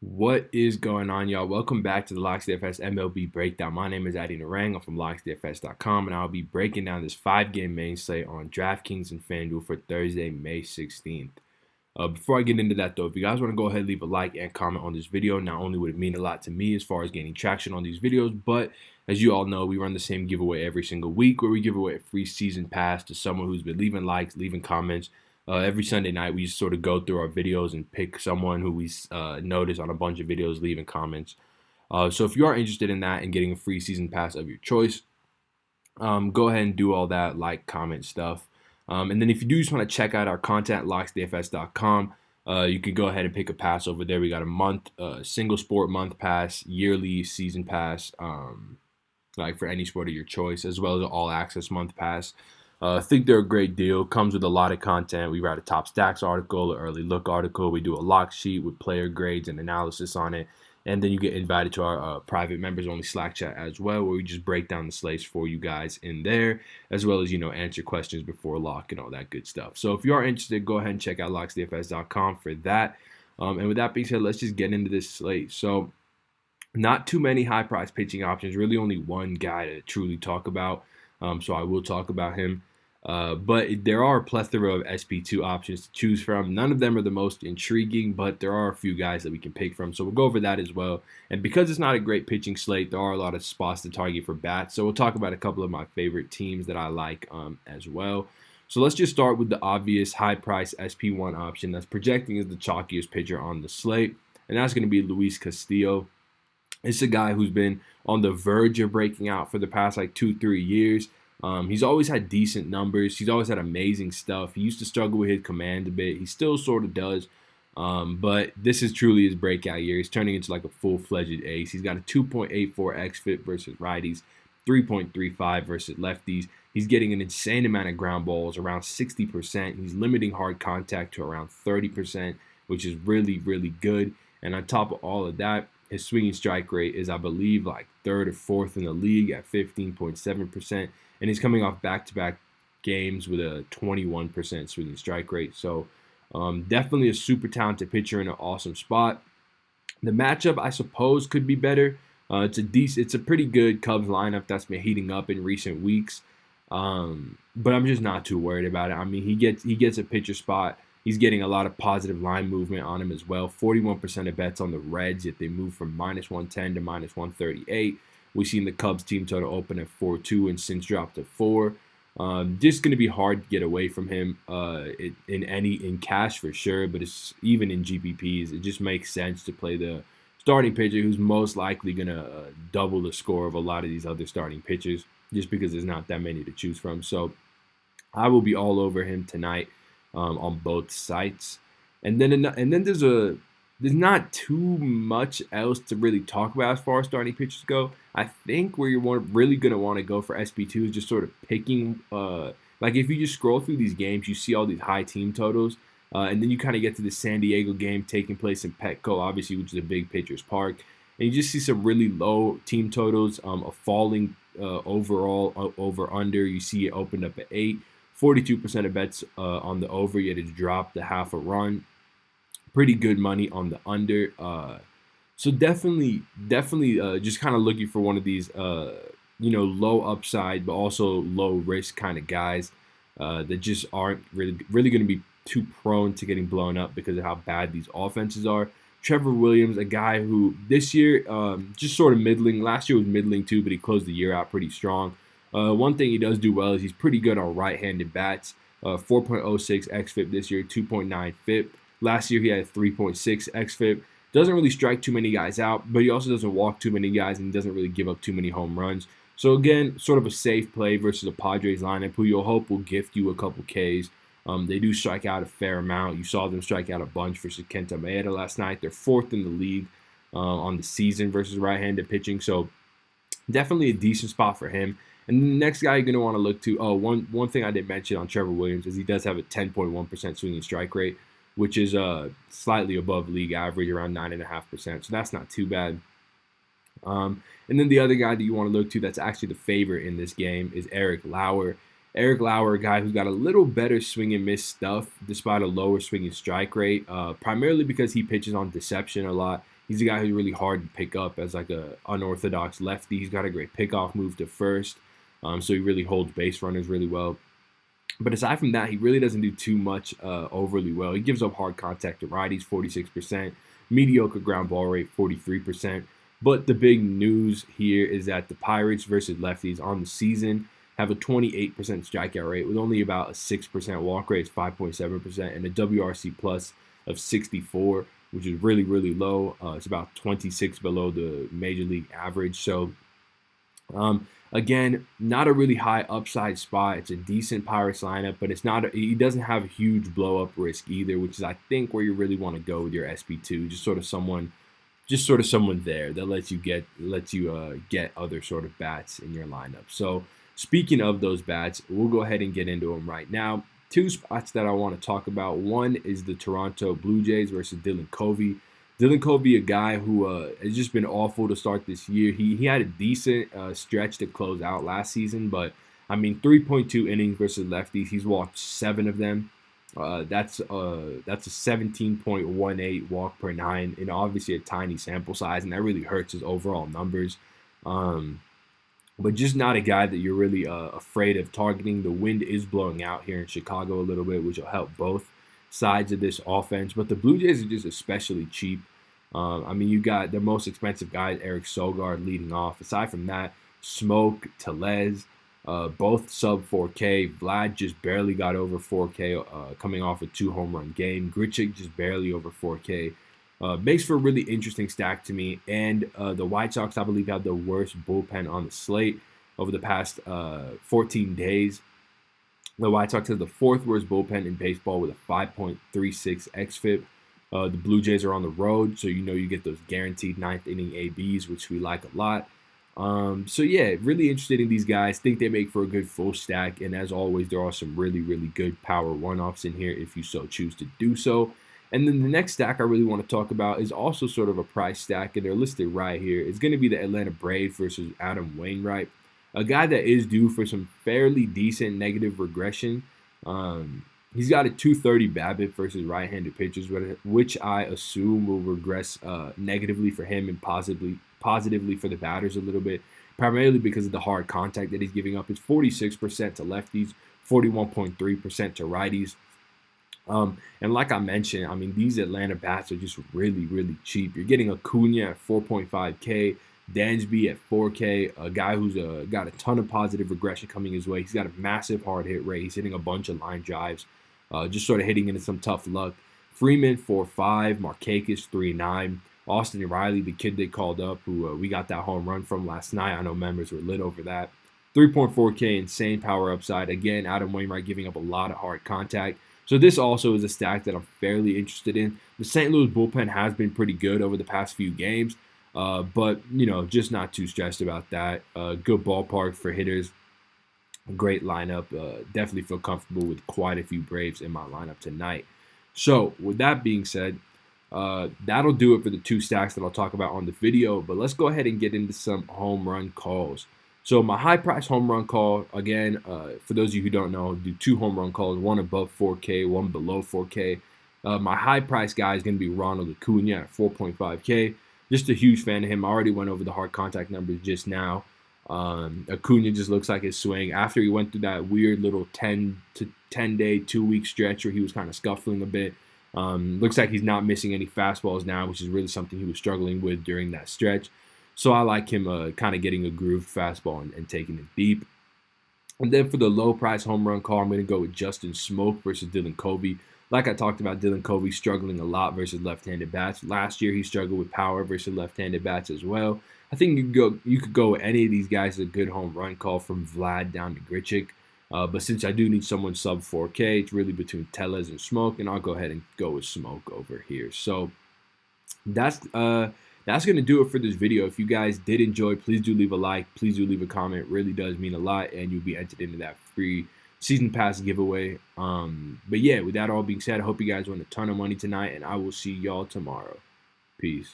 What is going on, y'all? Welcome back to the Locks DFS MLB breakdown. My name is Narang. I'm from locksdfs.com, and I'll be breaking down this 5-game main slate on DraftKings and FanDuel for Thursday, May 16th. Before I get into that, though, if you guys want to go ahead and leave a like and comment on this video, not only would it mean a lot to me as far as gaining traction on these videos, but as you all know, we run the same giveaway every single week where we give away a free season pass to someone who's been leaving likes, leaving comments. Every Sunday night, we just sort of go through our videos and pick someone who we notice on a bunch of videos leaving comments. So if you are interested in that and getting a free season pass of your choice, go ahead and do all that like, comment stuff. And then if you do just want to check out our content, locksdfs.com, you can go ahead and pick a pass over there. We got a month, single sport month pass, yearly season pass, like for any sport of your choice, as well as an all access month pass. I think they're a great deal. Comes with a lot of content. We write a top stacks article, an early look article. We do a lock sheet with player grades and analysis on it. And then you get invited to our private members only Slack chat as well, where we just break down the slates for you guys in there, as well as, answer questions before lock and all that good stuff. So if you are interested, go ahead and check out locksdfs.com for that. And with that being said, let's just get into this slate. So not too many high price pitching options, really only one guy to truly talk about. So I will talk about him. But there are a plethora of SP2 options to choose from. None of them are the most intriguing, but there are a few guys that we can pick from. So we'll go over that as well. And because it's not a great pitching slate, there are a lot of spots to target for bats. So we'll talk about a couple of my favorite teams that I like as well. So let's just start with the obvious high price SP1 option that's projecting as the chalkiest pitcher on the slate. And that's going to be Luis Castillo. It's a guy who's been on the verge of breaking out for the past 2-3 years. He's always had decent numbers. He's always had amazing stuff. He used to struggle with his command a bit. He still sort of does. But this is truly his breakout year. He's turning into like a full-fledged ace. He's got a 2.84 xFIP versus righties, 3.35 versus lefties. He's getting an insane amount of ground balls, around 60%. He's limiting hard contact to around 30%, which is really, really good. And on top of all of that, his swinging strike rate is, I believe, like third or fourth in the league at 15.7%. And he's coming off back-to-back games with a 21% swinging strike rate. So definitely a super talented pitcher in an awesome spot. The matchup, I suppose, could be better. It's a pretty good Cubs lineup that's been heating up in recent weeks. But I'm just not too worried about it. I mean, he gets a pitcher spot. He's getting a lot of positive line movement on him as well. 41% of bets on the Reds, yet they move from -110 to -138. We've seen the Cubs team total open at 4.2 and since dropped to 4. Just going to be hard to get away from him in cash for sure, but it's even in GPPs. It just makes sense to play the starting pitcher who's most likely going to double the score of a lot of these other starting pitchers just because there's not that many to choose from. So I will be all over him tonight on both sites. And then there's not too much else to really talk about as far as starting pitchers go. I think where you're really going to want to go for SP2 is just sort of picking, like if you just scroll through these games, you see all these high team totals, and then you kind of get to the San Diego game taking place in Petco, obviously, which is a big pitcher's park, and you just see some really low team totals, a falling overall over-under. You see it opened up at 8, 42% of bets on the over, yet it's dropped to half a run. Pretty good money on the under. So definitely just kind of looking for one of these, low upside, but also low risk kind of guys that just aren't really going to be too prone to getting blown up because of how bad these offenses are. Trevor Williams, a guy who this year just sort of middling. Last year was middling too, but he closed the year out pretty strong. One thing he does do well is he's pretty good on right-handed bats. 4.06 xFIP this year, 2.9 FIP. Last year he had a 3.6 xFIP. Doesn't really strike too many guys out, but he also doesn't walk too many guys and he doesn't really give up too many home runs. So again, sort of a safe play versus a Padres lineup who you'll hope will gift you a couple Ks. They do strike out a fair amount. You saw them strike out a bunch versus Kenta Maeda last night. They're fourth in the league on the season versus right-handed pitching. So definitely a decent spot for him. And the next guy you're going to want to look to, one thing I didn't mention on Trevor Williams is he does have a 10.1% swinging strike rate, which is slightly above league average, around 9.5%. So that's not too bad. And then the other guy that you want to look to that's actually the favorite in this game is Eric Lauer. Eric Lauer, a guy who's got a little better swing and miss stuff despite a lower swinging strike rate, primarily because he pitches on deception a lot. He's a guy who's really hard to pick up as like a unorthodox lefty. He's got a great pickoff move to first, so he really holds base runners really well. But aside from that, he really doesn't do too much overly well. He gives up hard contact to righties, 46%, mediocre ground ball rate, 43%. But the big news here is that the Pirates versus lefties on the season have a 28% strikeout rate with only about a 6% walk rate, 5.7%, and a WRC plus of 64, which is really, really low. It's about 26 below the major league average. So, again, not a really high upside spot. It's a decent Pirates lineup, but he doesn't have a huge blow up risk either, which is I think where you really want to go with your SP2. Just sort of someone there that lets you get other sort of bats in your lineup. So speaking of those bats, we'll go ahead and get into them right now. Two spots that I want to talk about. One is the Toronto Blue Jays versus Dylan Covey. Dylan Covey, a guy who has just been awful to start this year. He had a decent stretch to close out last season, but I mean 3.2 innings versus lefties. He's walked 7 of them. That's a 17.18 walk per 9, and obviously a tiny sample size, and that really hurts his overall numbers. But just not a guy that you're really afraid of targeting. The wind is blowing out here in Chicago a little bit, which will help both sides of this offense. But the Blue Jays are just especially cheap. I mean, you got their most expensive guy, Eric Sogard, leading off. Aside from that, Smoke, Tellez, both sub 4K. Vlad just barely got over 4K coming off a 2-home run game. Grichuk just barely over 4K. Makes for a really interesting stack to me. And the White Sox, I believe, have the worst bullpen on the slate over the past 14 days. The White Sox have the 4th worst bullpen in baseball with a 5.36 xFIP. The Blue Jays are on the road, so you get those guaranteed 9th inning ABs, which we like a lot. So yeah, really interested in these guys. Think they make for a good full stack. And as always, there are some really, really good power one-offs in here if you so choose to do so. And then the next stack I really want to talk about is also sort of a price stack, and they're listed right here. It's going to be the Atlanta Braves versus Adam Wainwright, a guy that is due for some fairly decent negative regression. He's got a 230 BABIP versus right-handed pitchers, which I assume will regress negatively for him and positively for the batters a little bit, primarily because of the hard contact that he's giving up. It's 46% to lefties, 41.3% to righties. And like I mentioned, I mean, these Atlanta bats are just really, really cheap. You're getting Acuna at 4.5K, Dansby at 4K, a guy who's got a ton of positive regression coming his way. He's got a massive hard hit rate. He's hitting a bunch of line drives, just sort of hitting into some tough luck. Freeman 4.5, Markakis 3.9, Austin Riley, the kid they called up, who we got that home run from last night. I know members were lit over that. 3.4K, insane power upside. Again, Adam Wainwright giving up a lot of hard contact. So this also is a stack that I'm fairly interested in. The St. Louis bullpen has been pretty good over the past few games, but, just not too stressed about that. Good ballpark for hitters. Great lineup. Definitely feel comfortable with quite a few Braves in my lineup tonight. So with that being said, that'll do it for the 2 stacks that I'll talk about on the video. But let's go ahead and get into some home run calls. So my high price home run call, again, for those of you who don't know, do 2 home run calls, one above 4K, one below 4K. My high price guy is going to be Ronald Acuna at 4.5K. Just a huge fan of him. I already went over the hard contact numbers just now. Acuna just looks like his swing. After he went through that weird little 10 day, 2-week stretch where he was kind of scuffling a bit. Looks like he's not missing any fastballs now, which is really something he was struggling with during that stretch. So I like him kind of getting a grooved fastball and taking it deep. And then for the low price home run call, I'm going to go with Justin Smoke versus Dylan Covey. Like I talked about, Dylan Covey struggling a lot versus left-handed bats. Last year, he struggled with power versus left-handed bats as well. I think you could go with any of these guys as a good home run call from Vlad down to Grichuk. But since I do need someone sub 4K, it's really between Tellez and Smoke, and I'll go ahead and go with Smoke over here. So that's going to do it for this video. If you guys did enjoy, please do leave a like. Please do leave a comment. It really does mean a lot, and you'll be entered into that free season pass giveaway. But yeah, with that all being said, I hope you guys win a ton of money tonight, and I will see y'all tomorrow. Peace.